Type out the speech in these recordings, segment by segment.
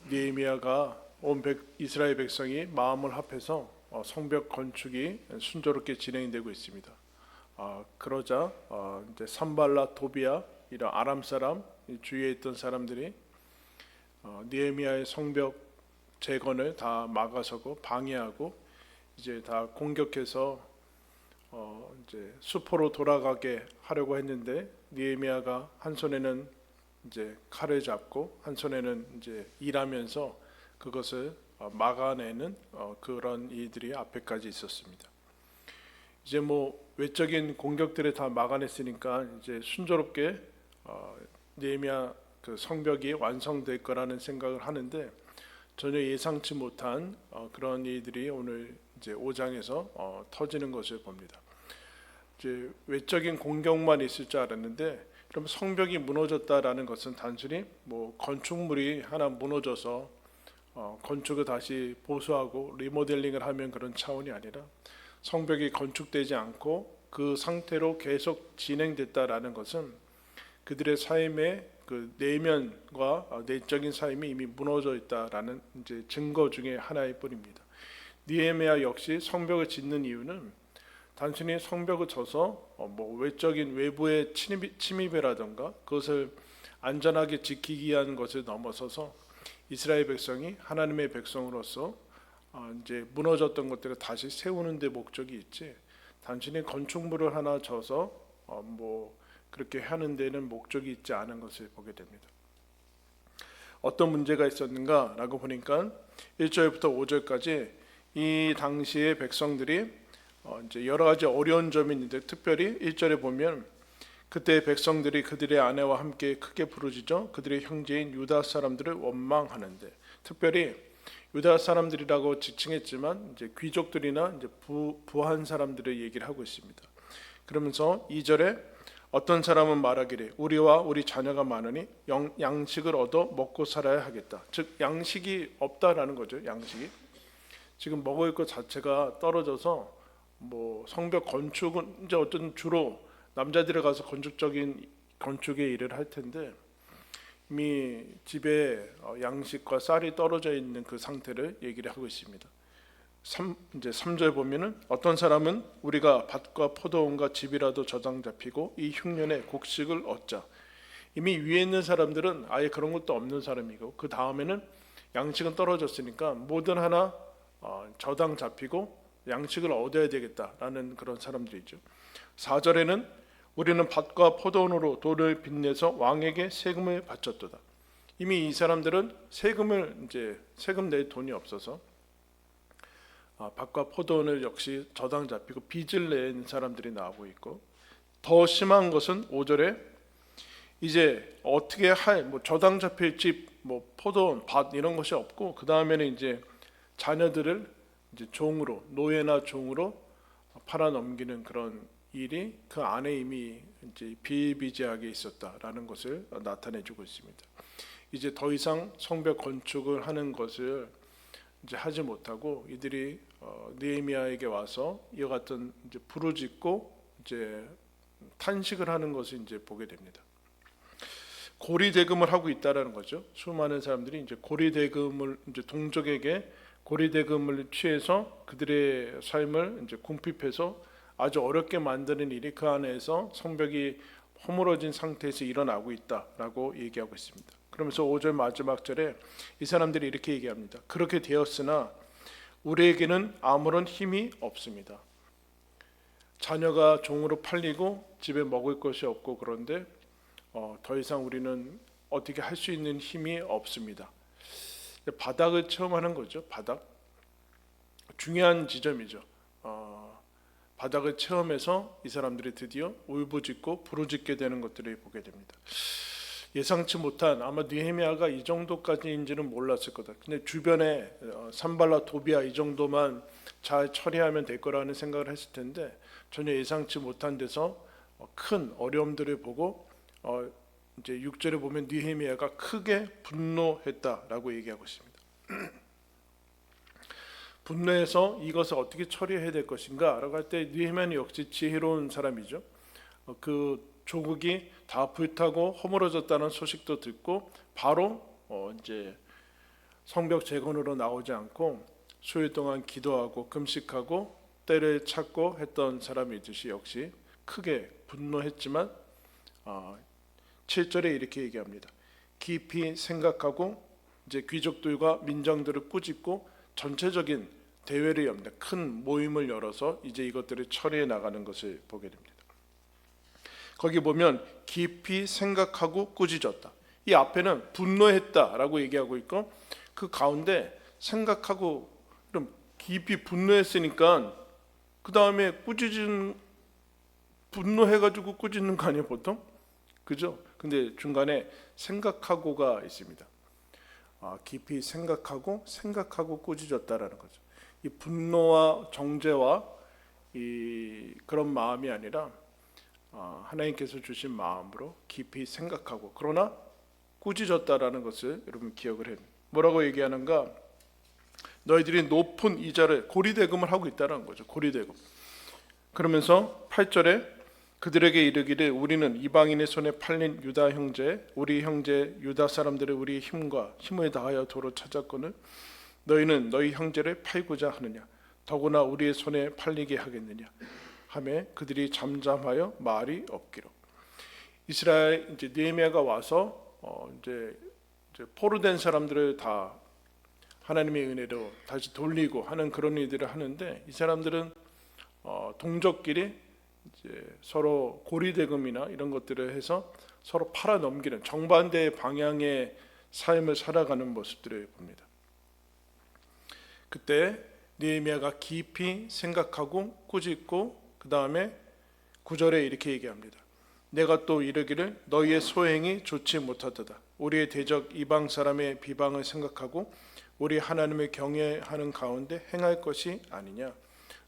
느헤미야가 이스라엘 백성이 마음을 합해서 성벽 건축이 순조롭게 진행되고 있습니다. 그러자 이제 산발라 도비아 이런 아람 사람 주위에 있던 사람들이 느헤미야의 성벽 재건을 다 막아서고 방해하고 이제 다 공격해서 이제 수포로 돌아가게 하려고 했는데 느헤미야가 한 손에는 이제 칼을 잡고 한 손에는 이제 일하면서 그것을 막아내는 그런 일들이 앞에까지 있었습니다. 이제 뭐 외적인 공격들을 다 막아냈으니까 이제 순조롭게 느헤미야 그 성벽이 완성될 거라는 생각을 하는데 전혀 예상치 못한 그런 일들이 오늘 이제 5장에서 터지는 것을 봅니다. 이제 외적인 공격만 있을 줄 알았는데 그럼 성벽이 무너졌다라는 것은 단순히 뭐 건축물이 하나 무너져서 건축을 다시 보수하고 리모델링을 하면 그런 차원이 아니라 성벽이 건축되지 않고 그 상태로 계속 진행됐다라는 것은 그들의 삶의 그 내면과 내적인 삶이 이미 무너져 있다라는 이제 증거 중에 하나일 뿐입니다. 느헤미야 역시 성벽을 짓는 이유는 단순히 성벽을 쳐서 뭐 외적인 외부의 침입이라든가 그것을 안전하게 지키기 위한 것을 넘어서서 이스라엘 백성이 하나님의 백성으로서 이제 무너졌던 것들을 다시 세우는 데 목적이 있지 단순히 건축물을 하나 져서 뭐 그렇게 하는 데는 목적이 있지 않은 것을 보게 됩니다. 어떤 문제가 있었는가라고 보니까 1절부터 5절까지 이 당시의 백성들이 이제 여러 가지 어려운 점이 있는데 특별히 1절에 보면 그때 백성들이 그들의 아내와 함께 크게 부르짖어 그들의 형제인 유다 사람들을 원망하는데 특별히 유다 사람들이라고 지칭했지만 이제 귀족들이나 이제 부한 사람들의 얘기를 하고 있습니다. 그러면서 2절에 어떤 사람은 말하기를 우리와 우리 자녀가 많으니 양식을 얻어 먹고 살아야 하겠다. 즉 양식이 없다라는 거죠. 양식이 지금 먹을 것 자체가 떨어져서 뭐 성벽 건축은 이제 어떤 주로 남자들이 가서 건축적인 건축의 일을 할 텐데 이미 집에 양식과 쌀이 떨어져 있는 그 상태를 얘기를 하고 있습니다. 이제 3절 보면은 어떤 사람은 우리가 밭과 포도원과 집이라도 저당 잡히고 이 흉년에 곡식을 얻자. 이미 위에 있는 사람들은 아예 그런 것도 없는 사람이고 그 다음에는 양식은 떨어졌으니까 뭐든 하나 저당 잡히고 양식을 얻어야 되겠다라는 그런 사람들이죠. 4절에는 우리는 밭과 포도원으로 돌을 빚내서 왕에게 세금을 바쳤도다. 이미 이 사람들은 세금 낼 돈이 없어서 밭과 포도원을 역시 저당 잡히고 빚을 낸 사람들이 나오고 있고 더 심한 것은 5절에 이제 어떻게 뭐 저당 잡힐 집, 뭐 포도원, 밭 이런 것이 없고 그 다음에는 이제 자녀들을 이제 종으로 노예나 종으로 팔아 넘기는 그런 일이 그 안에 이미 이제 비일비재하게 있었다라는 것을 나타내주고 있습니다. 이제 더 이상 성벽 건축을 하는 것을 이제 하지 못하고 이들이 느헤미야에게 와서 이와 같은 이제 부르짖고 이제 탄식을 하는 것을 이제 보게 됩니다. 고리대금을 하고 있다라는 거죠. 수많은 사람들이 이제 고리대금을 이제 동족에게 고리대금을 취해서 그들의 삶을 이제 궁핍해서 아주 어렵게 만드는 일이 그 안에서 성벽이 허물어진 상태에서 일어나고 있다라고 얘기하고 있습니다. 그러면서 5절 마지막 절에 이 사람들이 이렇게 얘기합니다. 그렇게 되었으나 우리에게는 아무런 힘이 없습니다. 자녀가 종으로 팔리고 집에 먹을 것이 없고 그런데 더 이상 우리는 어떻게 할 수 있는 힘이 없습니다. 바닥을 체험하는 거죠. 바닥 중요한 지점이죠. 바닥을 체험해서 이 사람들이 드디어 울부짖고 부르짖게 되는 것들을 보게 됩니다. 예상치 못한 아마 느헤미야가 이 정도까지인지는 몰랐을 거다. 근데 주변에 산발라 도비아 이 정도만 잘 처리하면 될 거라는 생각을 했을 텐데 전혀 예상치 못한 데서 큰 어려움들을 보고 이제 6절에 보면 느헤미야가 크게 분노했다라고 얘기하고 있습니다. 분노해서 이것을 어떻게 처리해야 될 것인가 라고 할 때 느헤미야는 역시 지혜로운 사람이죠. 그 조국이 다 불타고 허물어졌다는 소식도 듣고 바로 이제 성벽 재건으로 나오지 않고 수일 동안 기도하고 금식하고 때를 찾고 했던 사람이듯이 역시 크게 분노했지만 7절에 이렇게 얘기합니다. 깊이 생각하고 이제 귀족들과 민정들을 꾸짖고 전체적인 대회를 엽니다. 큰 모임을 열어서 이제 이것들을 처리해 나가는 것을 보게 됩니다. 거기 보면 깊이 생각하고 꾸짖었다. 이 앞에는 분노했다라고 얘기하고 있고 그 가운데 생각하고 그럼 깊이 분노했으니까 그 다음에 분노해가지고 꾸짖는 거 아니에요 보통? 그죠? 근데 중간에 생각하고가 있습니다. 깊이 생각하고 꾸짖었다라는 거죠. 이 분노와 정죄와 이 그런 마음이 아니라 하나님께서 주신 마음으로 깊이 생각하고 그러나 꾸짖었다라는 것을 여러분 기억을 해야 됩니다. 뭐라고 얘기하는가? 너희들이 높은 이자를 고리대금을 하고 있다는 거죠. 고리대금. 그러면서 8절에 그들에게 이르기를 우리는 이방인의 손에 팔린 유다 형제 우리 형제 유다 사람들을 우리의 힘을 다하여 도로 찾았거늘 너희는 너희 형제를 팔고자 하느냐 더구나 우리의 손에 팔리게 하겠느냐 하매 그들이 잠잠하여 말이 없기로. 이스라엘 이제 느헤미야가 와서 이제 포로된 사람들을 다 하나님의 은혜로 다시 돌리고 하는 그런 일들을 하는데 이 사람들은 동족끼리 이제 서로 고리대금이나 이런 것들을 해서 서로 팔아 넘기는 정반대의 방향의 삶을 살아가는 모습들을 봅니다. 그때 느헤미야가 깊이 생각하고 꾸짖고 그 다음에 9절에 이렇게 얘기합니다. 내가 또 이르기를 너희의 소행이 좋지 못하도다. 우리의 대적 이방 사람의 비방을 생각하고 우리 하나님을 경외하는 가운데 행할 것이 아니냐.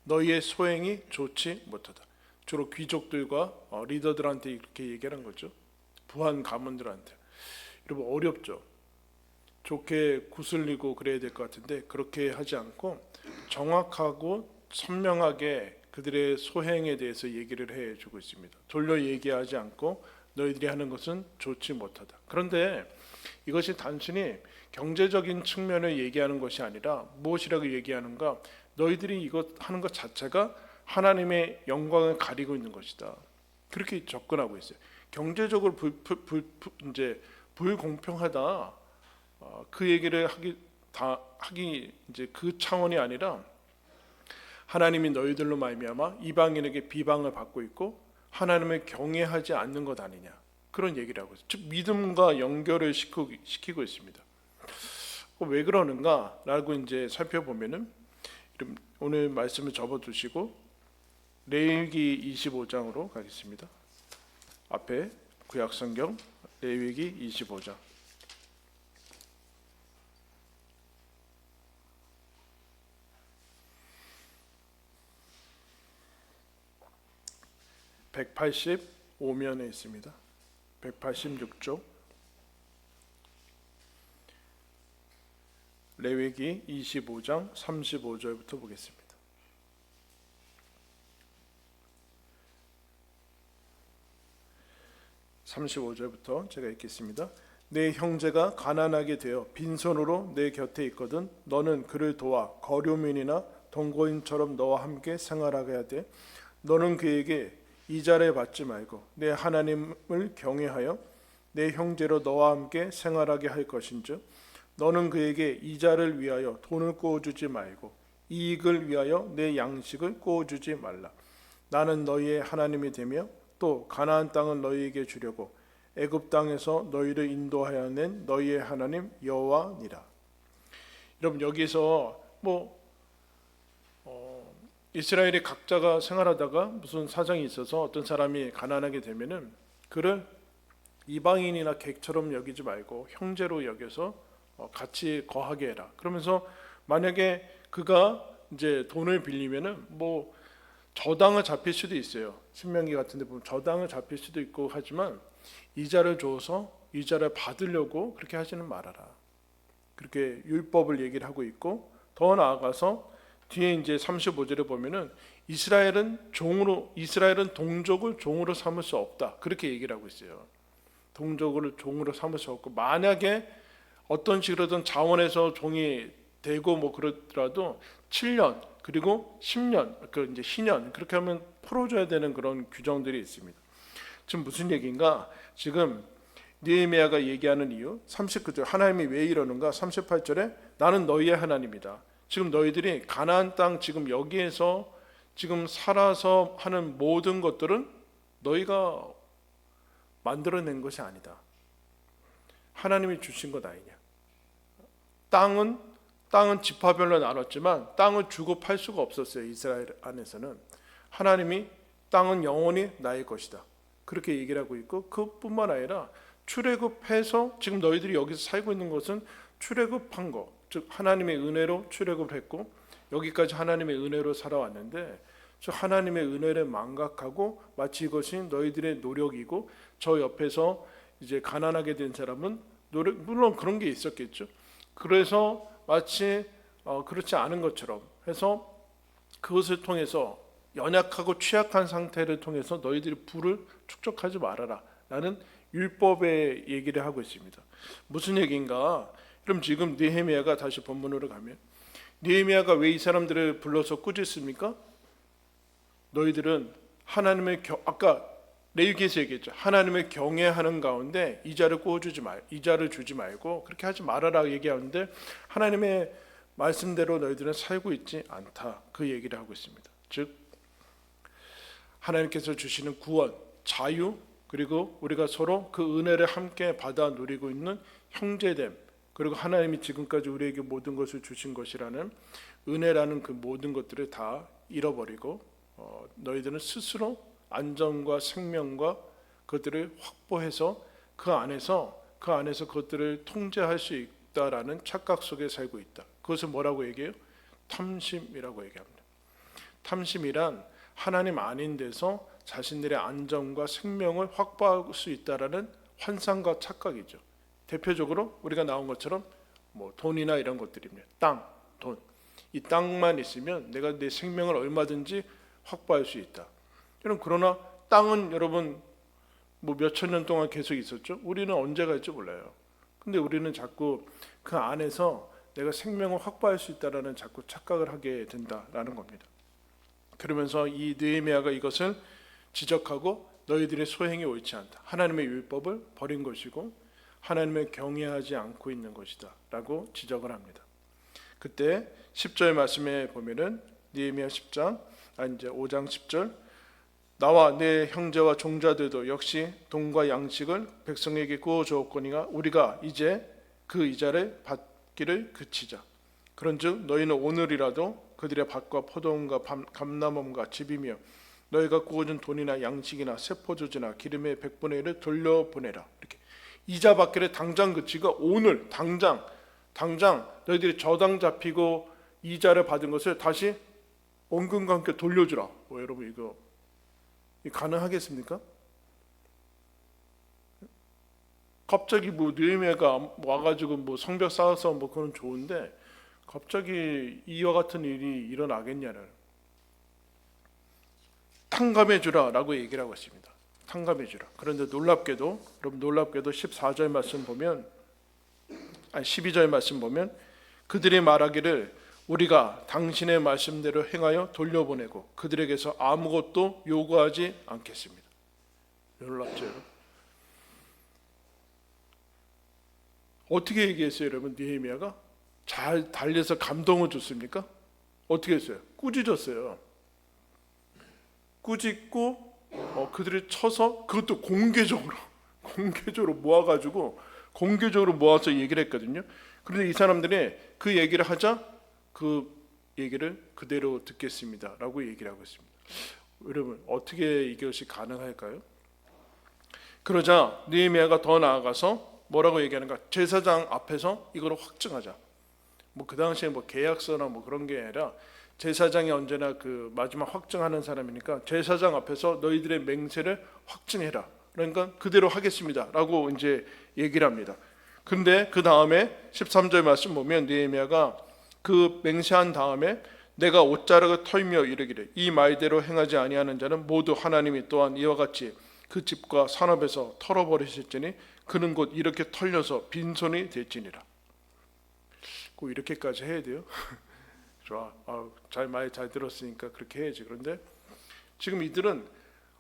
너희의 소행이 좋지 못하다. 주로 귀족들과 리더들한테 이렇게 얘기하는 거죠. 부한 가문들한테. 여러분 어렵죠. 좋게 구슬리고 그래야 될 것 같은데 그렇게 하지 않고 정확하고 선명하게 그들의 소행에 대해서 얘기를 해주고 있습니다. 돌려 얘기하지 않고 너희들이 하는 것은 좋지 못하다. 그런데 이것이 단순히 경제적인 측면을 얘기하는 것이 아니라 무엇이라고 얘기하는가? 너희들이 이것 하는 것 자체가 하나님의 영광을 가리고 있는 것이다. 그렇게 접근하고 있어요. 경제적으로 이제 불공평하다. 그 얘기를 하기 이제 그 차원이 아니라 하나님이 너희들로 말미암아 이방인에게 비방을 받고 있고 하나님을 경외하지 않는 것 아니냐 그런 얘기를 하고 있어요. 즉 믿음과 연결을 시키고 있습니다. 왜 그러는가라고 이제 살펴보면은 오늘 말씀을 접어두시고 레위기 25장으로 가겠습니다. 앞에 구약성경 레위기 25장 185면에 있습니다. 186쪽 레위기 25장 35절부터 보겠습니다. (35절부터) 제가 읽겠습니다. 내 형제가 가난하게 되어 빈손으로 내 곁에 있거든 너는 그를 도와 거류민이나 동거인처럼 너와 함께 생활하게 하되 너는 그에게 이자를 받지 말고 내 하나님을 경외하여 내 형제로 너와 함께 생활하게 할 것인즉 너는 그에게 이자를 위하여 돈을 꾸어주지 말고 이익을 위하여 내 양식을 꾸어주지 말라. 나는 너희의 하나님이 되며 또 가나안 땅을 너희에게 주려고 애굽 땅에서 너희를 인도하여 낸 너희의 하나님 여호와니라. 여러분 여기서 이스라엘이 각자가 생활하다가 무슨 사정이 있어서 어떤 사람이 가난하게 되면은 그를 이방인이나 객처럼 여기지 말고 형제로 여겨서 같이 거하게 해라. 그러면서 만약에 그가 이제 돈을 빌리면은 저당을 잡힐 수도 있어요. 신명기 같은 데 보면 저당을 잡힐 수도 있고 하지만 이자를 줘서 이자를 받으려고 그렇게 하지는 말아라. 그렇게 율법을 얘기를 하고 있고 더 나아가서 뒤에 이제 35절에 보면은 이스라엘은 동족을 종으로 삼을 수 없다. 그렇게 얘기를 하고 있어요. 동족을 종으로 삼을 수 없고 만약에 어떤 식으로든 자원해서 종이 되고 뭐 그러더라도 7년 그리고 10년 그 이제 희년 그렇게 하면 풀어줘야 되는 그런 규정들이 있습니다. 지금 무슨 얘기인가? 지금 느헤미야가 얘기하는 이유 39절 하나님이 왜 이러는가? 38절에 나는 너희의 하나님이다. 지금 너희들이 가나안 땅 지금 여기에서 지금 살아서 하는 모든 것들은 너희가 만들어낸 것이 아니다. 하나님이 주신 것 아니냐. 땅은 지파별로 나눴지만 땅을 주고 팔 수가 없었어요. 이스라엘 안에서는. 하나님이 땅은 영원히 나의 것이다. 그렇게 얘기를 하고 있고 그뿐만 아니라 출애굽해서 지금 너희들이 여기서 살고 있는 것은 출애굽한 거, 즉 하나님의 은혜로 출애굽을 했고 여기까지 하나님의 은혜로 살아왔는데 저 하나님의 은혜를 망각하고 마치 이것이 너희들의 노력이고 저 옆에서 이제 가난하게 된 사람은 물론 그런 게 있었겠죠. 그래서 마치 그렇지 않은 것처럼 해서 그것을 통해서 연약하고 취약한 상태를 통해서 너희들이 부를 축적하지 말아라 라는 율법의 얘기를 하고 있습니다. 무슨 얘기인가? 그럼 지금 느헤미야가 다시 본문으로 가면 느헤미야가 왜 이 사람들을 불러서 꾸짖습니까? 너희들은 하나님의 아까 레위기에서 얘기했죠. 하나님의 경외하는 가운데 이자를 주지 말고 그렇게 하지 말아라 얘기하는데 하나님의 말씀대로 너희들은 살고 있지 않다. 그 얘기를 하고 있습니다. 즉 하나님께서 주시는 구원, 자유 그리고 우리가 서로 그 은혜를 함께 받아 누리고 있는 형제됨 그리고 하나님이 지금까지 우리에게 모든 것을 주신 것이라는 은혜라는 그 모든 것들을 다 잃어버리고 너희들은 스스로 안전과 생명과 그것들을 확보해서 그 안에서 그것들을 통제할 수 있다라는 착각 속에 살고 있다. 그것을 뭐라고 얘기해요? 탐심이라고 얘기합니다. 탐심이란 하나님 아닌 데서 자신들의 안전과 생명을 확보할 수 있다라는 환상과 착각이죠. 대표적으로 우리가 나온 것처럼 뭐 돈이나 이런 것들입니다. 땅, 돈. 이 땅만 있으면 내가 내 생명을 얼마든지 확보할 수 있다. 그러나 땅은 여러분 뭐 몇천 년 동안 계속 있었죠. 우리는 언제 갈지 몰라요. 근데 우리는 자꾸 그 안에서 내가 생명을 확보할 수 있다라는 자꾸 착각을 하게 된다라는 겁니다. 그러면서 이 느헤미야가 이것을 지적하고 너희들의 소행이 옳지 않다. 하나님의 율법을 버린 것이고 하나님을 경외하지 않고 있는 것이다 라고 지적을 합니다. 그때 10절 말씀에 보면은 느헤미야 10장 이제 5장 10절 나와 내 형제와 종자들도 역시 돈과 양식을 백성에게 구워 주었거니와 우리가 이제 그 이자를 받기를 그치자. 그런즉 너희는 오늘이라도 그들의 밭과 포도원과 감람원과 집이며 너희가 구워준 돈이나 양식이나 세포조지나 기름의 100분의 1을 돌려보내라. 이렇게 이자 받기를 당장 그치고 오늘 당장 너희들이 저당 잡히고 이자를 받은 것을 다시 원금과 함께 돌려주라. 여러분 이거 가능하겠습니까? 갑자기 뭐 느헤미야가 와가지고 뭐 성벽 쌓아서 뭐 그건 좋은데 갑자기 이와 같은 일이 일어나겠냐는 탕감해주라라고 얘기를 하고 있습니다. 탕감해주라. 그런데 놀랍게도 14절 말씀 보면 12절 말씀 보면 그들이 말하기를 우리가 당신의 말씀대로 행하여 돌려보내고 그들에게서 아무것도 요구하지 않겠습니다. 놀랍죠? 어떻게 얘기했어요, 여러분? 느헤미야가 잘 달려서 감동을 줬습니까? 어떻게 했어요? 꾸짖었어요. 꾸짖고 그들이 쳐서 그것도 공개적으로 모아서 얘기를 했거든요. 그런데 이 사람들이 그 얘기를 하자 그 얘기를 그대로 듣겠습니다 라고 얘기를 하고 있습니다. 여러분 어떻게 이것이 가능할까요? 그러자 느헤미야가 더 나아가서 뭐라고 얘기하는가? 제사장 앞에서 이걸 확증하자. 뭐 그 당시에 뭐 계약서나 뭐 그런 게 아니라 제사장이 언제나 그 마지막 확증하는 사람이니까 제사장 앞에서 너희들의 맹세를 확증해라. 그러니까 그대로 하겠습니다라고 이제 얘기를 합니다. 근데 그 다음에 13절 말씀 보면 느헤미야가 그 맹세한 다음에 내가 옷자락을 털며 이르기를 이 말대로 행하지 아니하는 자는 모두 하나님이 또한 이와 같이 그 집과 산업에서 털어버리실지니 그는 곧 이렇게 털려서 빈손이 될지니라. 꼭 이렇게까지 해야 돼요? 좋아. 많이 잘 들었으니까 그렇게 해야지. 그런데 지금 이들은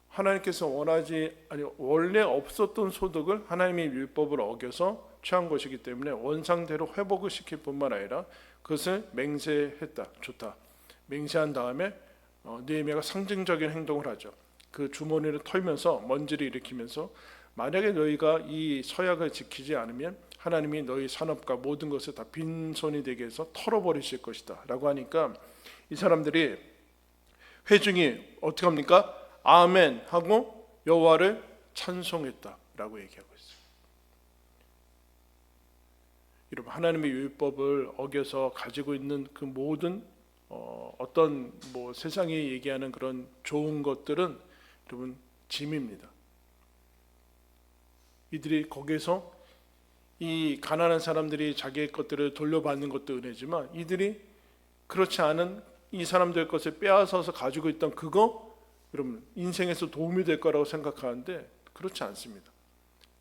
하나님께서 원래 없었던 소득을 하나님의 율법을 어겨서 취한 것이기 때문에 원상대로 회복을 시킬 뿐만 아니라 그것을 맹세했다. 좋다. 맹세한 다음에 느헤미야가 상징적인 행동을 하죠. 그 주머니를 털면서 먼지를 일으키면서 만약에 너희가 이 서약을 지키지 않으면 하나님이 너희 산업과 모든 것을 다 빈손이 되게 해서 털어버리실 것이다 라고 하니까 이 사람들이 회중이 어떻게 합니까? 아멘 하고 여호와를 찬송했다 라고 얘기하고 있어요. 여러분, 하나님의 율법을 어겨서 가지고 있는 그 모든 어떤 세상이 얘기하는 그런 좋은 것들은 여러분 짐입니다. 이들이 거기에서 이 가난한 사람들이 자기의 것들을 돌려받는 것도 은혜지만 이들이 그렇지 않은 이 사람들 것을 빼앗아서 가지고 있던 그거 여러분 인생에서 도움이 될 거라고 생각하는데 그렇지 않습니다.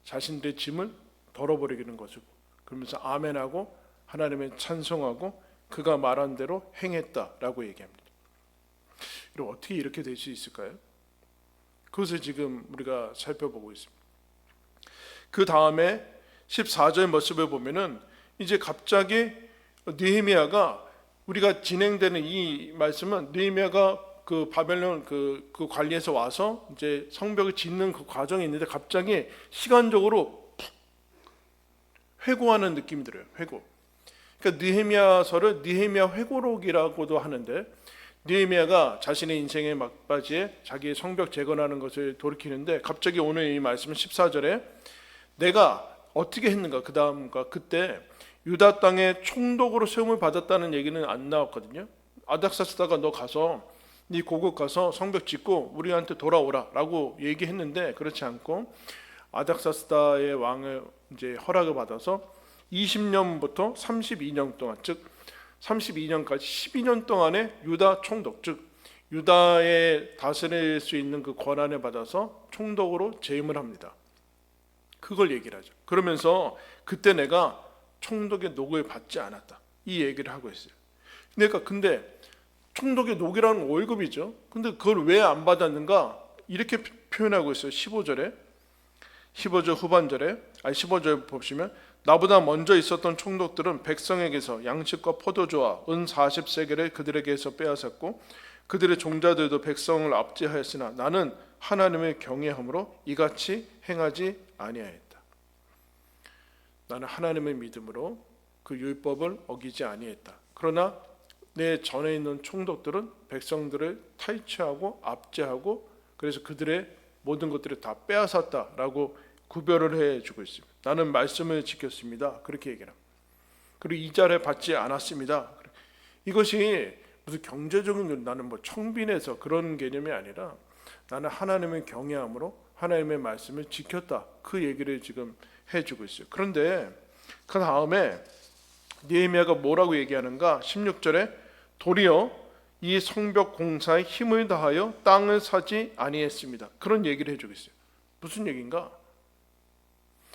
자신들의 짐을 덜어버리는 것이고 그러면서 아멘하고 하나님을 찬송하고 그가 말한 대로 행했다라고 얘기합니다. 여러분 어떻게 이렇게 될 수 있을까요? 그것을 지금 우리가 살펴보고 있습니다. 그 다음에 14절 모습을 보면은 이제 갑자기 느헤미야가 우리가 진행되는 이 말씀은 느헤미야가 그 바벨론 그 관리에서 와서 이제 성벽을 짓는 그 과정이 있는데 갑자기 시간적으로 회고하는 느낌이 들어요. 회고. 그러니까 느헤미야서를 느헤미야 회고록이라고도 하는데 느헤미야가 자신의 인생의 막바지에 자기의 성벽 재건하는 것을 돌이키는데 갑자기 오늘 이 말씀은 14절에 내가 어떻게 했는가 그 다음과 그때 유다 땅에 총독으로 세움을 받았다는 얘기는 안 나왔거든요. 아닥사스다가 너 가서 네 고국 가서 성벽 짓고 우리한테 돌아오라 라고 얘기했는데 그렇지 않고 아닥사스다의 왕을 이제 허락을 받아서 20년부터 32년 동안 즉 32년까지 12년 동안의 유다 총독 즉 유다에 다스릴 수 있는 그 권한을 받아서 총독으로 재임을 합니다. 그걸 얘기를 하죠. 그러면서 그때 내가 총독의 녹을 받지 않았다 이 얘기를 하고 있어요. 그러니까 근데 총독의 녹이라는 월급이죠. 근데 그걸 왜 안 받았는가 이렇게 표현하고 있어요. 15절 후반절에 15절 보시면 나보다 먼저 있었던 총독들은 백성에게서 양식과 포도주와 은 40세겔을 그들에게서 빼앗았고 그들의 종자들도 백성을 압제하였으나 나는 하나님을 경외함으로 이같이 행하지 아니하였다. 나는 하나님의 믿음으로 그 율법을 어기지 아니했다. 그러나 내 전에 있는 총독들은 백성들을 탈취하고 압제하고 그래서 그들의 모든 것들을 다 빼앗았다라고 구별을 해주고 있습니다. 나는 말씀을 지켰습니다. 그렇게 얘기합니다. 그리고 이자를 받지 않았습니다. 이것이 무슨 경제적인 나는 청빈해서 그런 개념이 아니라 나는 하나님을 경외함으로 하나님의 말씀을 지켰다. 그 얘기를 지금 해주고 있어요. 그런데 그 다음에 느헤미야가 뭐라고 얘기하는가? 16절에 도리어 이 성벽 공사에 힘을 다하여 땅을 사지 아니했습니다. 그런 얘기를 해주고 있어요. 무슨 얘기인가?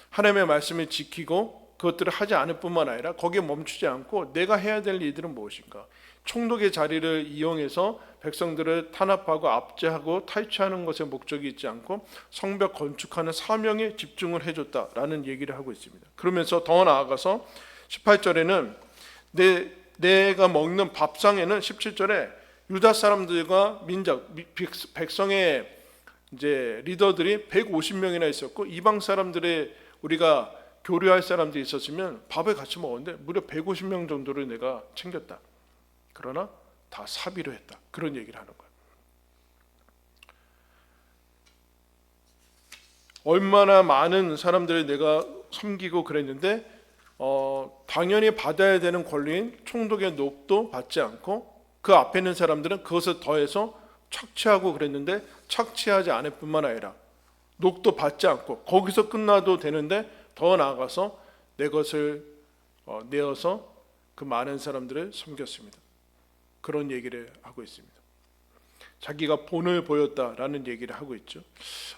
하나님의 말씀을 지키고 그것들을 하지 않을 뿐만 아니라 거기에 멈추지 않고 내가 해야 될 일들은 무엇인가? 총독의 자리를 이용해서 백성들을 탄압하고 압제하고 탈취하는 것에 목적이 있지 않고 성벽 건축하는 사명에 집중을 해줬다라는 얘기를 하고 있습니다. 그러면서 더 나아가서 18절에는 내가 먹는 밥상에는 17절에 유다 사람들과 민족 백성의 이제 리더들이 150명이나 있었고 이방 사람들의 우리가 교류할 사람들이 있었으면 밥을 같이 먹었는데 무려 150명 정도를 내가 챙겼다. 그러나 다 사비로 했다. 그런 얘기를 하는 거예요. 얼마나 많은 사람들을 내가 섬기고 그랬는데 당연히 받아야 되는 권리인 총독의 녹도 받지 않고 그 앞에 있는 사람들은 그것을 더해서 착취하고 그랬는데 착취하지 않을 뿐만 아니라 녹도 받지 않고 거기서 끝나도 되는데 더 나아가서 내 것을 내어서 그 많은 사람들을 섬겼습니다. 그런 얘기를 하고 있습니다. 자기가 본을 보였다라는 얘기를 하고 있죠.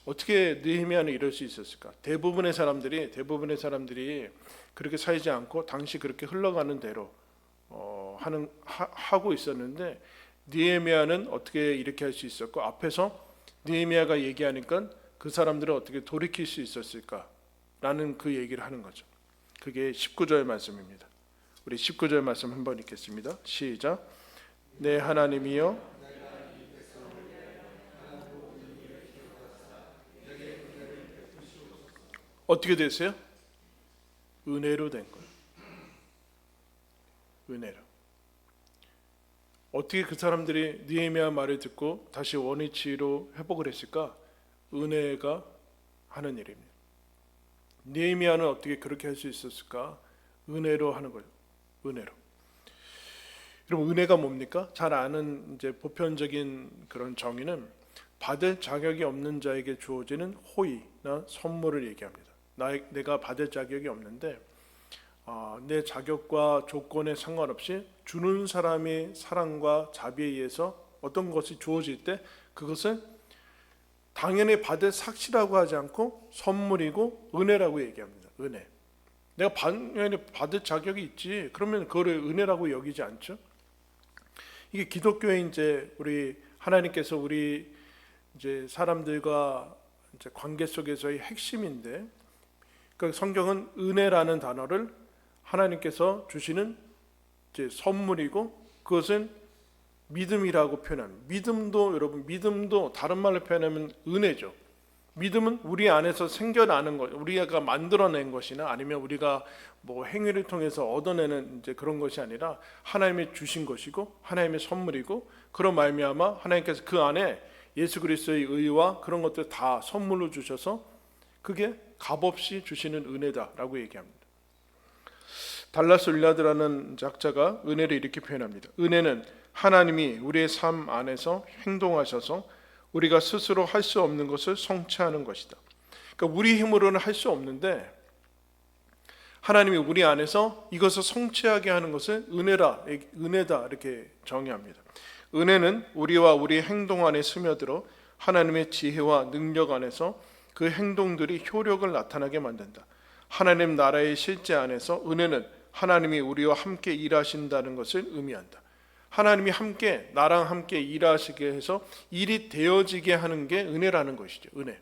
어떻게 느헤미야는 이럴 수 있었을까? 대부분의 사람들이 그렇게 살지 않고 당시 그렇게 흘러가는 대로 하고 있었는데 느헤미야는 어떻게 이렇게 할 수 있었고 앞에서 느헤미야가 얘기하니까 그 사람들은 어떻게 돌이킬 수 있었을까라는 그 얘기를 하는 거죠. 그게 19절 말씀입니다. 우리 19절 말씀 한번 읽겠습니다. 시작. 내 하나님이여 어떻게 됐어요? 은혜로 된 거예요. 은혜로. 어떻게 그 사람들이 느헤미야 말을 듣고 다시 원위치로 회복을 했을까? 은혜가 하는 일입니다. 느헤미야는 어떻게 그렇게 할 수 있었을까? 은혜로 하는 거예요. 은혜로. 여러분 은혜가 뭡니까? 잘 아는 이제 보편적인 그런 정의는 받을 자격이 없는 자에게 주어지는 호의나 선물을 얘기합니다. 내가 받을 자격이 없는데 내 자격과 조건에 상관없이 주는 사람의 사랑과 자비에 의해서 어떤 것이 주어질 때 그것을 당연히 받을 삭시라고 하지 않고 선물이고 은혜라고 얘기합니다. 은혜. 내가 당연히 받을 자격이 있지. 그러면 그거를 은혜라고 여기지 않죠. 이게 기독교의 이제 우리 하나님께서 우리 이제 사람들과 이제 관계 속에서의 핵심인데, 그러니까 성경은 은혜라는 단어를 하나님께서 주시는 이제 선물이고 그것은 믿음이라고 표현합니다. 믿음도 여러분 믿음도 다른 말로 표현하면 은혜죠. 믿음은 우리 안에서 생겨나는 것, 우리가 만들어낸 것이나 아니면 우리가 뭐 행위를 통해서 얻어내는 이제 그런 것이 아니라 하나님이 주신 것이고 하나님의 선물이고 그런 말미암아 하나님께서 그 안에 예수 그리스도의 의와 그런 것들 다 선물로 주셔서 그게 값없이 주시는 은혜다라고 얘기합니다. 달라스 윌라드라는 작자가 은혜를 이렇게 표현합니다. 은혜는 하나님이 우리의 삶 안에서 행동하셔서 우리가 스스로 할 수 없는 것을 성취하는 것이다. 그러니까 우리 힘으로는 할 수 없는데 하나님이 우리 안에서 이것을 성취하게 하는 것을 은혜다 이렇게 정의합니다. 은혜는 우리와 우리의 행동 안에 스며들어 하나님의 지혜와 능력 안에서 그 행동들이 효력을 나타나게 만든다. 하나님 나라의 실제 안에서 은혜는 하나님이 우리와 함께 일하신다는 것을 의미한다. 하나님이 함께 나랑 함께 일하시게 해서 일이 되어지게 하는 게 은혜라는 것이죠. 은혜.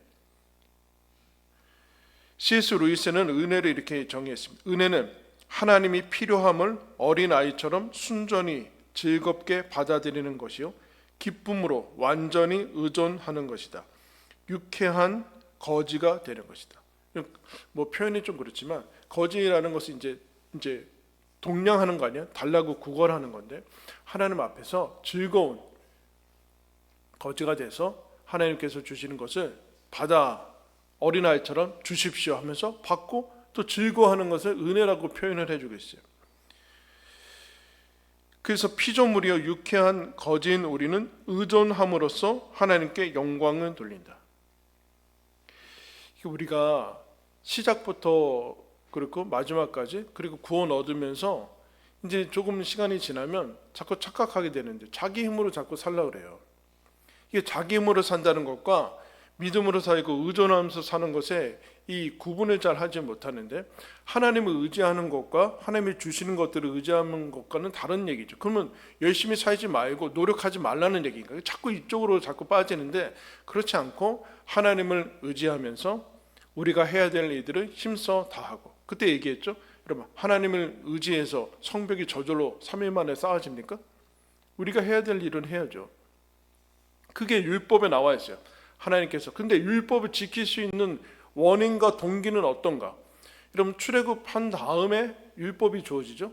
C.S. 루이스는 은혜를 이렇게 정의했습니다. 은혜는 하나님이 필요함을 어린아이처럼 순전히 즐겁게 받아들이는 것이요 기쁨으로 완전히 의존하는 것이다. 유쾌한 거지가 되는 것이다. 뭐 표현이 좀 그렇지만 거지라는 것은 이제 동냥하는 거 아니야? 달라고 구걸하는 건데 하나님 앞에서 즐거운 거지가 돼서 하나님께서 주시는 것을 받아 어린아이처럼 주십시오 하면서 받고 또 즐거워하는 것을 은혜라고 표현을 해주고 있어요. 그래서 피조물이여 유쾌한 거지인 우리는 의존함으로써 하나님께 영광을 돌린다. 우리가 시작부터 그렇고 마지막까지 그리고 구원 얻으면서 이제 조금 시간이 지나면 자꾸 착각하게 되는데 자기 힘으로 자꾸 살려고 그래요. 이게 자기 힘으로 산다는 것과 믿음으로 살고 의존하면서 사는 것에 이 구분을 잘 하지 못하는데 하나님을 의지하는 것과 하나님이 주시는 것들을 의지하는 것과는 다른 얘기죠. 그러면 열심히 살지 말고 노력하지 말라는 얘기인가요? 자꾸 이쪽으로 자꾸 빠지는데 그렇지 않고 하나님을 의지하면서 우리가 해야 될 일들을 힘써 다하고 그때 얘기했죠. 여러분 하나님을 의지해서 성벽이 저절로 3일 만에 쌓아집니까? 우리가 해야 될 일은 해야죠. 그게 율법에 나와 있어요. 하나님께서. 근데 율법을 지킬 수 있는 원인과 동기는 어떤가? 여러분 출애굽한 다음에 율법이 주어지죠.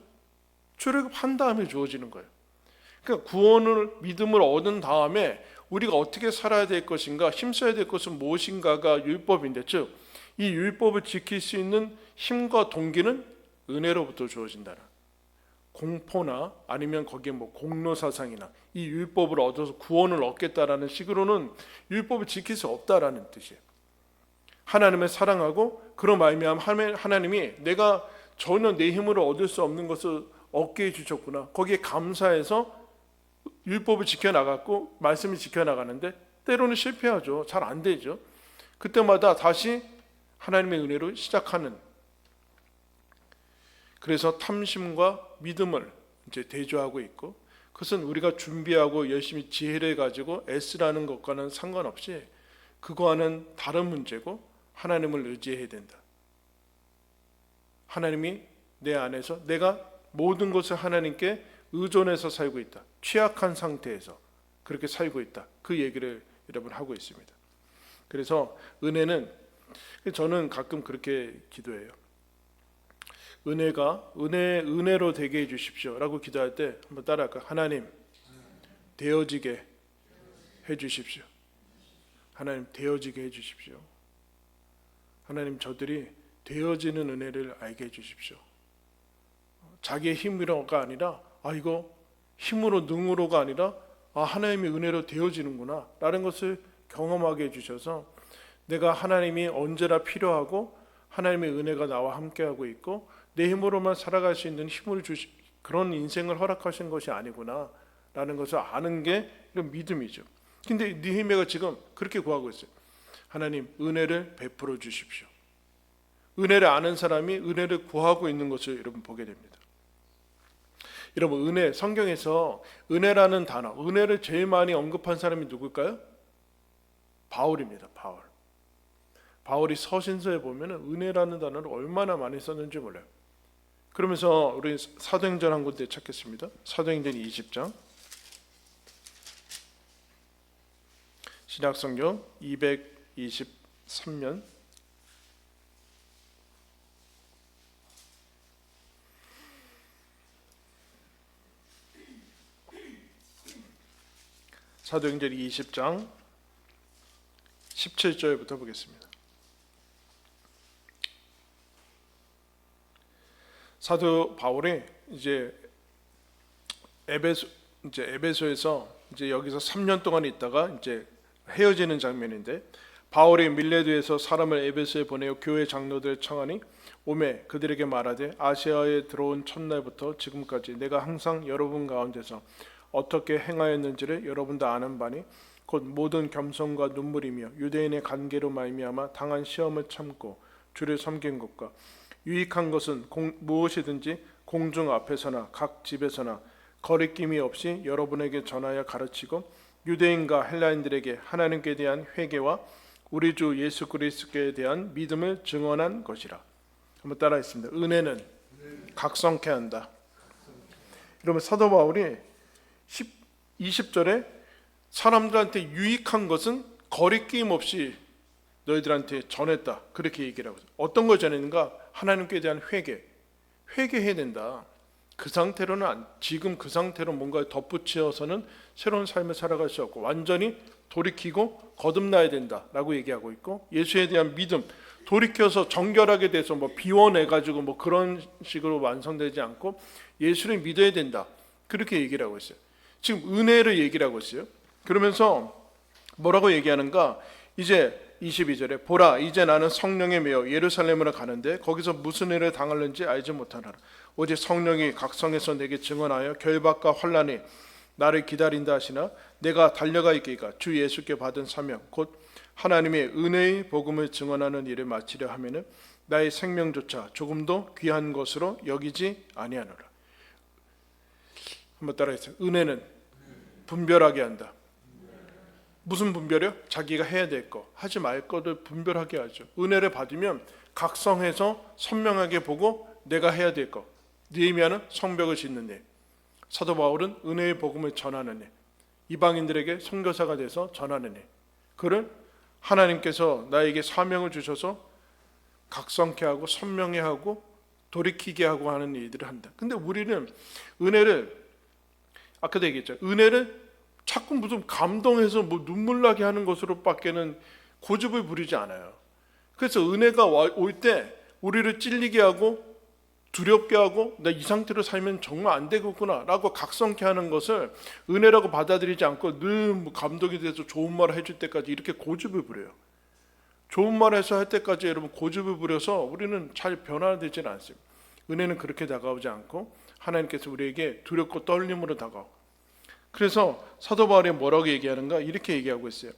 출애굽한 다음에 주어지는 거예요. 그러니까 구원을 믿음을 얻은 다음에 우리가 어떻게 살아야 될 것인가, 힘써야 될 것은 무엇인가가 율법인데, 즉 이 율법을 지킬 수 있는 힘과 동기는 은혜로부터 주어진다는. 공포나 아니면 거기에 뭐 공로사상이나 이 율법을 얻어서 구원을 얻겠다라는 식으로는 율법을 지킬 수 없다라는 뜻이에요. 하나님을 사랑하고 그런 말미암아 하나님이 내가 전혀 내 힘으로 얻을 수 없는 것을 얻게 해주셨구나. 거기에 감사해서 율법을 지켜나갔고 말씀을 지켜나가는데 때로는 실패하죠. 잘 안 되죠. 그때마다 다시 하나님의 은혜로 시작하는. 그래서 탐심과 믿음을 이제 대조하고 있고, 그것은 우리가 준비하고 열심히 지혜를 가지고 애쓰라는 것과는 상관없이 그거와는 다른 문제고 하나님을 의지해야 된다. 하나님이 내 안에서 내가 모든 것을 하나님께 의존해서 살고 있다. 취약한 상태에서 그렇게 살고 있다. 그 얘기를 여러분 하고 있습니다. 그래서 은혜는, 저는 가끔 그렇게 기도해요. 은혜로 되게 해주십시오 라고 기도할 때 한번 따라할까요? 하나님 되어지게 해주십시오. 하나님 되어지게 해주십시오. 하나님 저들이 되어지는 은혜를 알게 해주십시오. 자기의 힘으로가 아니라 이거 힘으로 능으로가 아니라 하나님의 은혜로 되어지는구나 라는 것을 경험하게 해주셔서 내가 하나님이 언제나 필요하고 하나님의 은혜가 나와 함께하고 있고 내 힘으로만 살아갈 수 있는 힘을 그런 인생을 허락하신 것이 아니구나 라는 것을 아는 게 이런 믿음이죠. 근데 느헤미야가 지금 그렇게 구하고 있어요. 하나님 은혜를 베풀어 주십시오. 은혜를 아는 사람이 은혜를 구하고 있는 것을 여러분 보게 됩니다. 여러분 은혜, 성경에서 은혜라는 단어, 은혜를 제일 많이 언급한 사람이 누굴까요? 바울입니다. 바울이 서신서에 보면 은혜라는 단어를 얼마나 많이 썼는지 몰라요. 그러면서 우리 사도행전 한 군데 찾겠습니다. 사도행전 20장 신약성경 223면 사도행전 20장 17절부터 보겠습니다. 사도 바울이 이제 에베소에서 이제 여기서 3년 동안 있다가 이제 헤어지는 장면인데, 바울이 밀레도에서 사람을 에베소에 보내어 교회 장로들을 청하니 오매 그들에게 말하되 아시아에 들어온 첫날부터 지금까지 내가 항상 여러분 가운데서 어떻게 행하였는지를 여러분도 아는 바니 곧 모든 겸손과 눈물이며 유대인의 관계로 말미암아 당한 시험을 참고 주를 섬긴 것과 유익한 것은 무엇이든지 공중 앞에서나 각 집에서나 거리낌이 없이 여러분에게 전하여 가르치고 유대인과 헬라인들에게 하나님께 대한 회개와 우리 주 예수 그리스도에 대한 믿음을 증언한 것이라. 한번 따라했습니다. 은혜는 각성케 한다. 그러면 사도 바울이 20절에 사람들한테 유익한 것은 거리낌 없이 너희들한테 전했다. 그렇게 얘기를 하고 있어요. 어떤 걸 전했는가? 하나님께 대한 회개해야 된다. 그 상태로는 지금 그 상태로 뭔가 덧붙여서는 새로운 삶을 살아갈 수 없고 완전히 돌이키고 거듭나야 된다라고 얘기하고 있고, 예수에 대한 믿음, 돌이켜서 정결하게 돼서 비워내가지고 그런 식으로 완성되지 않고 예수를 믿어야 된다. 그렇게 얘기를 하고 있어요. 지금 은혜를 얘기를 하고 있어요. 그러면서 뭐라고 얘기하는가? 이제 22절에 보라 이제 나는 성령에 매여 예루살렘으로 가는데 거기서 무슨 일을 당할는지 알지 못하노라. 오직 성령이 각성해서 내게 증언하여 결박과 환난이 나를 기다린다 하시나 내가 달려가 있기가 주 예수께 받은 사명 곧 하나님의 은혜의 복음을 증언하는 일을 마치려 하면은 나의 생명조차 조금도 귀한 것으로 여기지 아니하노라. 한번 따라해주세요. 은혜는 분별하게 한다. 무슨 분별이요? 자기가 해야 될 거, 하지 말 것을 분별하게 하죠. 은혜를 받으면 각성해서 선명하게 보고 내가 해야 될 거. 느헤미야는 성벽을 짓는 일, 사도 바울은 은혜의 복음을 전하는 일, 이방인들에게 선교사가 돼서 전하는 일, 그를 하나님께서 나에게 사명을 주셔서 각성케 하고 선명해 하고 돌이키게 하고 하는 일들을 한다. 근데 우리는 은혜를, 아까도 얘기했죠, 은혜를 자꾸 무슨 감동해서 눈물 나게 하는 것으로 밖에는 고집을 부리지 않아요. 그래서 은혜가 올 때 우리를 찔리게 하고 두렵게 하고 나 이 상태로 살면 정말 안 되겠구나 라고 각성케 하는 것을 은혜라고 받아들이지 않고 늘 감동이 돼서 좋은 말을 해줄 때까지 이렇게 고집을 부려요. 좋은 말을 해서 할 때까지 여러분 고집을 부려서 우리는 잘 변화되지는 않습니다. 은혜는 그렇게 다가오지 않고 하나님께서 우리에게 두렵고 떨림으로 다가오고, 그래서 사도 바울이 뭐라고 얘기하는가? 이렇게 얘기하고 있어요.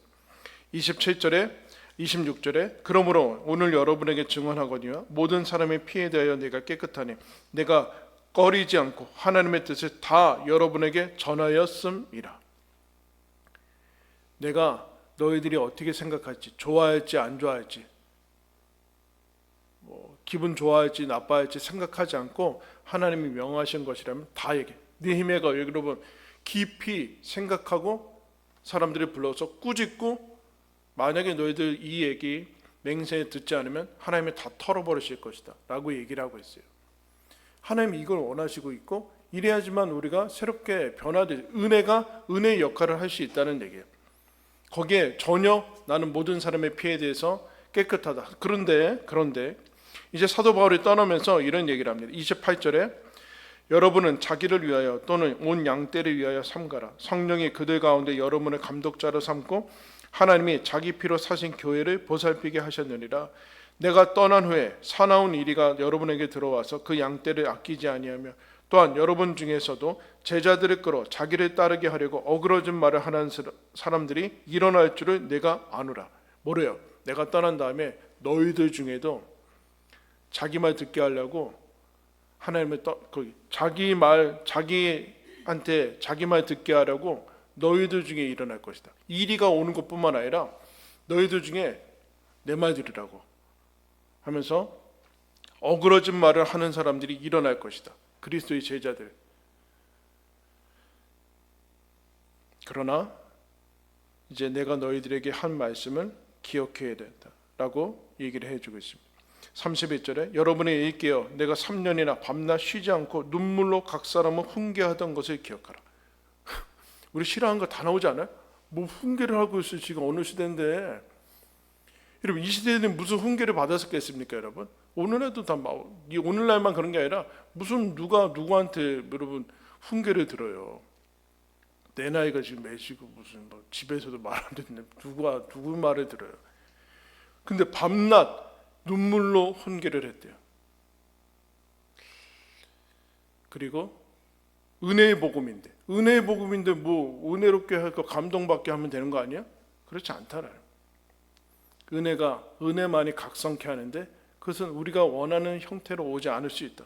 27절에 26절에 그러므로 오늘 여러분에게 증언하거니와 모든 사람의 피에 대하여 내가 깨끗하니 내가 꺼리지 않고 하나님의 뜻을 다 여러분에게 전하였음이라. 내가 너희들이 어떻게 생각할지, 좋아할지 안 좋아할지, 기분 좋아할지 나빠할지 생각하지 않고 하나님이 명하신 것이라면 다 얘기해. 느헤미야가 여러분 깊이 생각하고 사람들이 불러서 꾸짖고, 만약에 너희들 이 얘기 맹세에 듣지 않으면 하나님이 다 털어버리실 것이다 라고 얘기를 하고 있어요. 하나님이 이걸 원하시고 있고, 이래야지만 우리가 새롭게 변화될, 은혜가 은혜의 역할을 할 수 있다는 얘기예요. 거기에 전혀 나는 모든 사람의 피해에 대해서 깨끗하다. 그런데 이제 사도 바울이 떠나면서 이런 얘기를 합니다. 28절에 여러분은 자기를 위하여 또는 온 양떼를 위하여 삼가라. 성령이 그들 가운데 여러분을 감독자로 삼고 하나님이 자기 피로 사신 교회를 보살피게 하셨느니라. 내가 떠난 후에 사나운 이리가 여러분에게 들어와서 그 양떼를 아끼지 아니하며 또한 여러분 중에서도 제자들을 끌어 자기를 따르게 하려고 어그러진 말을 하는 사람들이 일어날 줄을 내가 아노라. 뭐래요? 내가 떠난 다음에 너희들 중에도 자기 말 듣게 하려고 하나님을 자기한테 자기 말 듣게 하려고 너희들 중에 일어날 것이다. 이리가 오는 것뿐만 아니라 너희들 중에 내 말 들으라고 하면서 어그러진 말을 하는 사람들이 일어날 것이다. 그리스도의 제자들. 그러나 이제 내가 너희들에게 한 말씀을 기억해야 된다라고 얘기를 해주고 있습니다. 31절에 여러분의 일깨어 내가 3년이나 밤낮 쉬지 않고 눈물로 각 사람을 훈계하던 것을 기억하라. 우리 싫어하는 거 다 나오지 않아요? 뭐 훈계를 하고 있을 지금 어느 시대인데, 여러분 이 시대에는 무슨 훈계를 받았었겠습니까? 여러분 오늘날도 다 오늘날만 그런 게 아니라 무슨 누가 누구한테 여러분 훈계를 들어요. 내 나이가 지금 몇이고 무슨 집에서도 말 안 듣는데 누구 말을 들어요. 근데 밤낮 눈물로 훈계를 했대요. 그리고 은혜의 복음인데 뭐 은혜롭게 할거 감동받게 하면 되는 거 아니야? 그렇지 않다라요. 은혜만이 각성케 하는데 그것은 우리가 원하는 형태로 오지 않을 수 있다.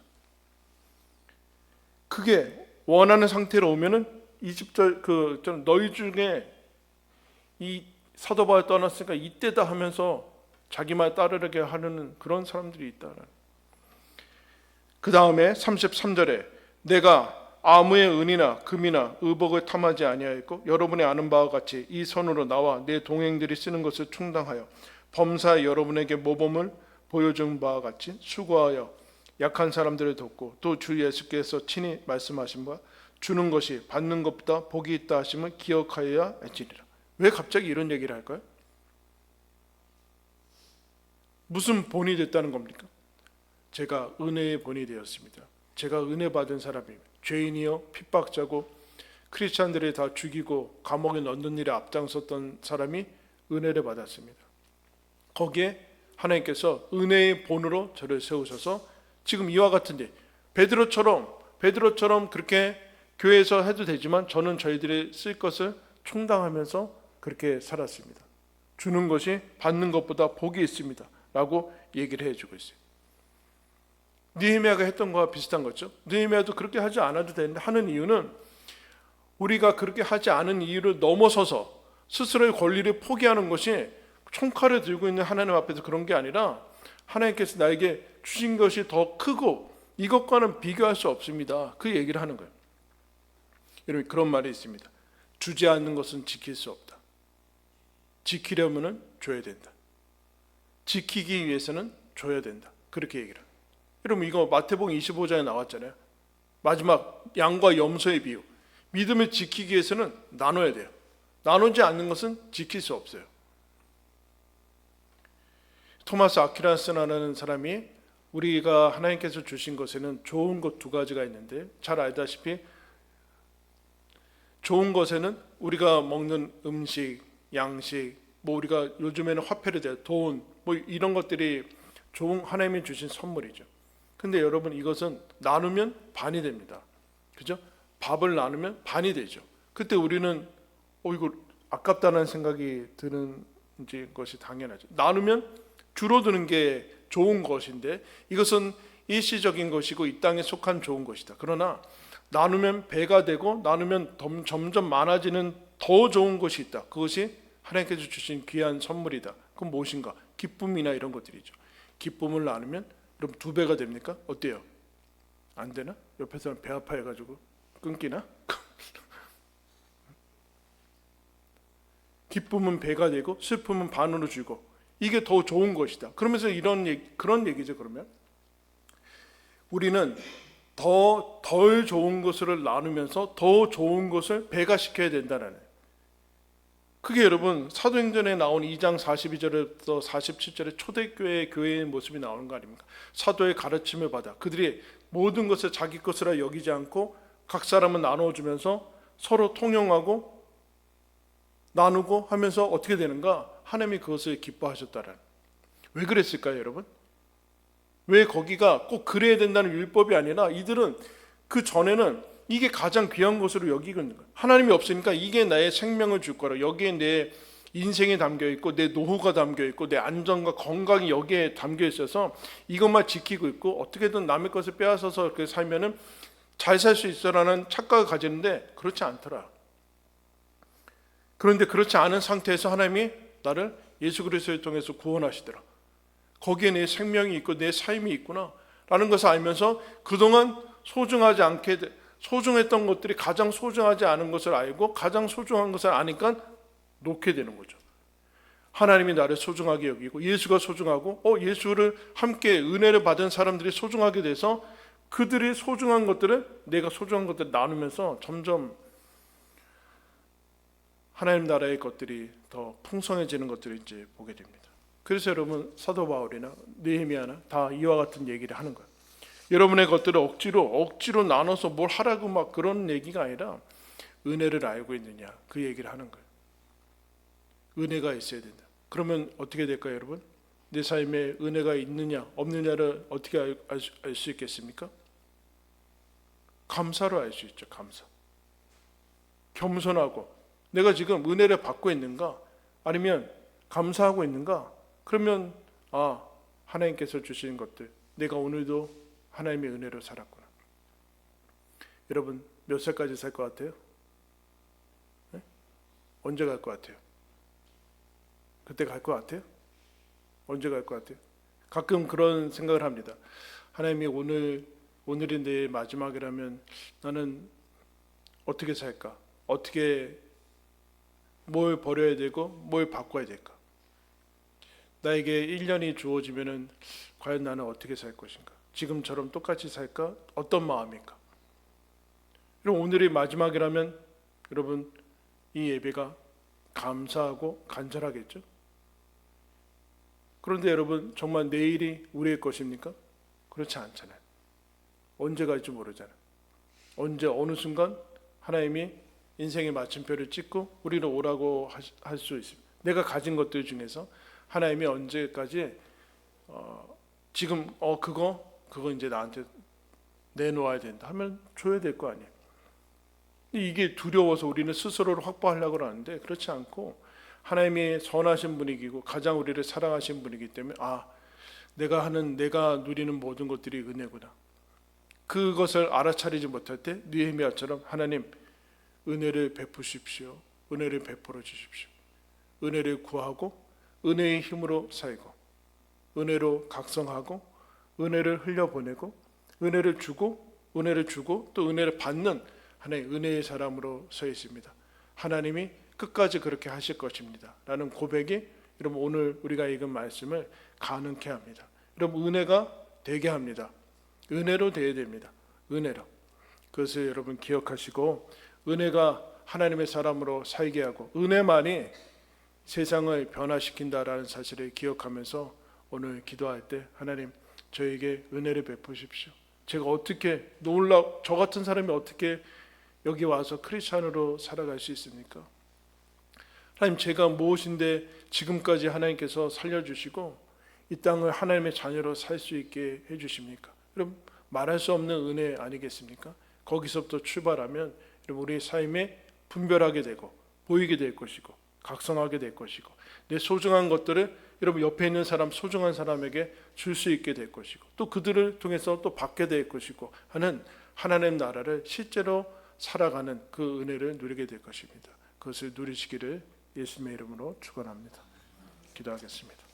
그게 원하는 상태로 오면은 20절 너희 중에 이 사도 바울 떠났으니까 이때다 하면서 자기 말 따르게 하는 그런 사람들이 있다. 그 다음에 33절에 내가 아무의 은이나 금이나 의복을 탐하지 아니하였고 여러분이 아는 바와 같이 이 손으로 나와 내 동행들이 쓰는 것을 충당하여 범사에 여러분에게 모범을 보여준 바와 같이 수고하여 약한 사람들을 돕고 또 주 예수께서 친히 말씀하신 바 주는 것이 받는 것보다 복이 있다 하심을 기억하여야 할지니라. 왜 갑자기 이런 얘기를 할까요? 무슨 본이 됐다는 겁니까? 제가 은혜의 본이 되었습니다. 제가 은혜 받은 사람입니다. 죄인이요 핍박자고 크리스찬들을 다 죽이고 감옥에 넣는 일에 앞장섰던 사람이 은혜를 받았습니다. 거기에 하나님께서 은혜의 본으로 저를 세우셔서 지금 이와 같은 일, 베드로처럼 그렇게 교회에서 해도 되지만 저는 저희들이 쓸 것을 충당하면서 그렇게 살았습니다. 주는 것이 받는 것보다 복이 있습니다 라고 얘기를 해주고 있어요. 느헤미야가 했던 거와 비슷한 거죠. 느헤미야도 그렇게 하지 않아도 되는데 하는 이유는 우리가 그렇게 하지 않은 이유를 넘어서서 스스로의 권리를 포기하는 것이 총칼을 들고 있는 하나님 앞에서 그런 게 아니라 하나님께서 나에게 주신 것이 더 크고 이것과는 비교할 수 없습니다. 그 얘기를 하는 거예요. 여러분 그런 말이 있습니다. 주지 않는 것은 지킬 수 없다. 지키려면 줘야 된다. 지키기 위해서는 줘야 된다. 그렇게 얘기를 해요. 여러분 이거 마태복음 25장에 나왔잖아요. 마지막 양과 염소의 비유. 믿음을 지키기 위해서는 나눠야 돼요. 나누지 않는 것은 지킬 수 없어요. 토마스 아퀴나스라는 사람이 우리가 하나님께서 주신 것에는 좋은 것 두 가지가 있는데 잘 알다시피 좋은 것에는 우리가 먹는 음식, 양식, 우리가 요즘에는 화폐를 대요. 돈, 이런 것들이 좋은 하나님이 주신 선물이죠. 근데 여러분 이것은 나누면 반이 됩니다. 그죠? 밥을 나누면 반이 되죠. 그때 우리는 이거 아깝다는 생각이 드는 것이 당연하죠. 나누면 줄어드는 게 좋은 것인데 이것은 일시적인 것이고 이 땅에 속한 좋은 것이다. 그러나 나누면 배가 되고 나누면 점점 많아지는 더 좋은 것이 있다. 그것이 하나님께서 주신 귀한 선물이다. 그건 무엇인가? 기쁨이나 이런 것들이죠. 기쁨을 나누면 그럼 2배가 됩니까? 어때요? 안 되나? 옆에 사람 배 아파해가지고 끊기나? 기쁨은 배가 되고 슬픔은 반으로 주고 이게 더 좋은 것이다. 그러면서 그런 얘기죠. 그러면 우리는 덜 좋은 것을 나누면서 더 좋은 것을 배가시켜야 된다는, 그게 여러분 사도행전에 나온 2장 42절에서 47절에 초대교회 교회의 모습이 나오는 거 아닙니까? 사도의 가르침을 받아 그들이 모든 것을 자기 것이라 여기지 않고 각 사람은 나눠주면서 서로 통용하고 나누고 하면서 어떻게 되는가? 하나님이 그것을 기뻐하셨다는. 왜 그랬을까요, 여러분? 왜 거기가 꼭 그래야 된다는 율법이 아니라 이들은 그 전에는 이게 가장 귀한 것으로 여기고 있는 거예요. 하나님이 없으니까 이게 나의 생명을 줄 거라, 여기에 내 인생이 담겨 있고 내 노후가 담겨 있고 내 안전과 건강이 여기에 담겨 있어서 이것만 지키고 있고 어떻게든 남의 것을 빼앗아서 이렇게 살면은 잘 살 수 있어라는 착각을 가지는데 그렇지 않더라. 그런데 그렇지 않은 상태에서 하나님이 나를 예수 그리스도를 통해서 구원하시더라. 거기에 내 생명이 있고 내 삶이 있구나 라는 것을 알면서 그동안 소중했던 것들이 가장 소중하지 않은 것을 알고 가장 소중한 것을 아니까 놓게 되는 거죠. 하나님이 나를 소중하게 여기고 예수가 소중하고 예수를 함께 은혜를 받은 사람들이 소중하게 돼서 그들이 소중한 것들을 내가 소중한 것들을 나누면서 점점 하나님 나라의 것들이 더 풍성해지는 것들을 이제 보게 됩니다. 그래서 여러분 사도 바울이나 느헤미야나 다 이와 같은 얘기를 하는 거예요. 여러분의 것들을 억지로 나눠서 뭘 하라고 막 그런 얘기가 아니라 은혜를 알고 있느냐 그 얘기를 하는 거예요. 은혜가 있어야 된다. 그러면 어떻게 될까요, 여러분? 내 삶에 은혜가 있느냐 없느냐를 어떻게 알 수 있겠습니까? 감사로 알 수 있죠. 감사. 겸손하고 내가 지금 은혜를 받고 있는가 아니면 감사하고 있는가? 그러면 하나님께서 주신 것들 내가 오늘도 하나님의 은혜로 살았구나. 여러분 몇 살까지 살 것 같아요? 네? 언제 갈 것 같아요? 그때 갈 것 같아요? 언제 갈 것 같아요? 가끔 그런 생각을 합니다. 하나님이 오늘이 내 마지막이라면 나는 어떻게 살까? 어떻게 뭘 버려야 되고 뭘 바꿔야 될까? 나에게 1년이 주어지면은 과연 나는 어떻게 살 것인가? 지금처럼 똑같이 살까? 어떤 마음일까? 여러분 오늘이 마지막이라면 여러분 이 예배가 감사하고 간절하겠죠? 그런데 여러분 정말 내일이 우리의 것입니까? 그렇지 않잖아요. 언제 갈지 모르잖아요. 언제 어느 순간 하나님이 인생의 마침표를 찍고 우리를 오라고 할 수 있습니다. 내가 가진 것들 중에서 하나님이 언제까지 지금 그거 이제 나한테 내놓아야 된다 하면 줘야 될 거 아니에요. 이게 두려워서 우리는 스스로를 확보하려고 하는데 그렇지 않고 하나님이 선하신 분이고 가장 우리를 사랑하신 분이기 때문에 내가 누리는 모든 것들이 은혜구나. 그것을 알아차리지 못할 때 느헤미야처럼 하나님 은혜를 베푸십시오. 은혜를 베풀어 주십시오. 은혜를 구하고 은혜의 힘으로 살고 은혜로 각성하고 은혜를 흘려보내고 은혜를 주고 또 은혜를 받는 하나님의 은혜의 사람으로 서 있습니다. 하나님이 끝까지 그렇게 하실 것입니다 라는 고백이 여러분 오늘 우리가 읽은 말씀을 가능케 합니다. 여러분 은혜가 되게 합니다. 은혜로 되어야 됩니다. 은혜로. 그것을 여러분 기억하시고 은혜가 하나님의 사람으로 살게 하고 은혜만이 세상을 변화시킨다라는 사실을 기억하면서 오늘 기도할 때 하나님 저에게 은혜를 베푸십시오. 제가 어떻게 저 같은 사람이 어떻게 여기 와서 크리스찬으로 살아갈 수 있습니까? 하나님 제가 무엇인데 지금까지 하나님께서 살려주시고 이 땅을 하나님의 자녀로 살 수 있게 해주십니까? 여러분 말할 수 없는 은혜 아니겠습니까? 거기서부터 출발하면 우리의 삶에 분별하게 되고 보이게 될 것이고 각성하게 될 것이고, 내 소중한 것들을 여러분 옆에 있는 사람, 소중한 사람에게 줄 수 있게 될 것이고, 또 그들을 통해서 또 받게 될 것이고 하는 하나님 나라를 실제로 살아가는 그 은혜를 누리게 될 것입니다. 그것을 누리시기를 예수님의 이름으로 축원합니다. 기도하겠습니다.